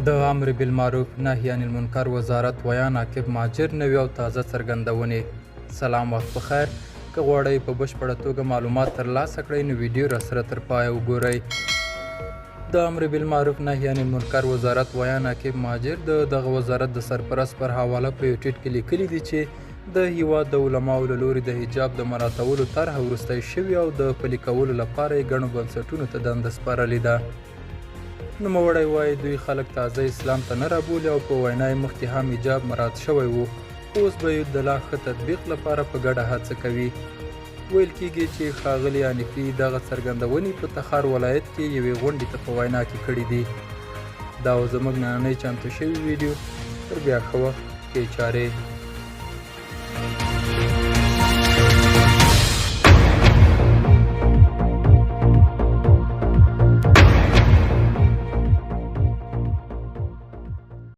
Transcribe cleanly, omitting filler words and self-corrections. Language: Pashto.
د امر بالمعروف نهي عن المنکر وزارت ویان عاقب مهاجر نوې او تازه څرګندونې. سلام، وخت بخیر. که غواړئ په بشپړه توګه معلومات ترلاسه کړئ نو ویډیو راسره تر پایه وګورئ. د امر بالمعروف نهي عن المنکر وزارت ویان عاقب مهاجر د دغه وزارت د سرپرست پر حواله په یو ټویټ کې لیکلي دي چې د هیواد د علماو له لوري د حجاب د مراعاتولو طرحه وروستی شوې او د پلي کولو لپاره یې ګڼو بنسټونو ته دنده سپارلې ده. نوموړی وایي دوی خلک تازه اسلام ته نه رابولي او په وینا یې مخکې هم حجاب مراعات شوی و، اوس به یې د لا ښه تطبیق لپاره په ګډه هڅه کوي. ویل کېږي چې ښاغلي حنیفي دغه څرګندونې په تخار ولایت کې یوې غونډې ته په وینا کې کړي دي. دا و زموږ نننۍ چمتو شوي ویډیو. تر بیا ښه وخت، ښې چارې.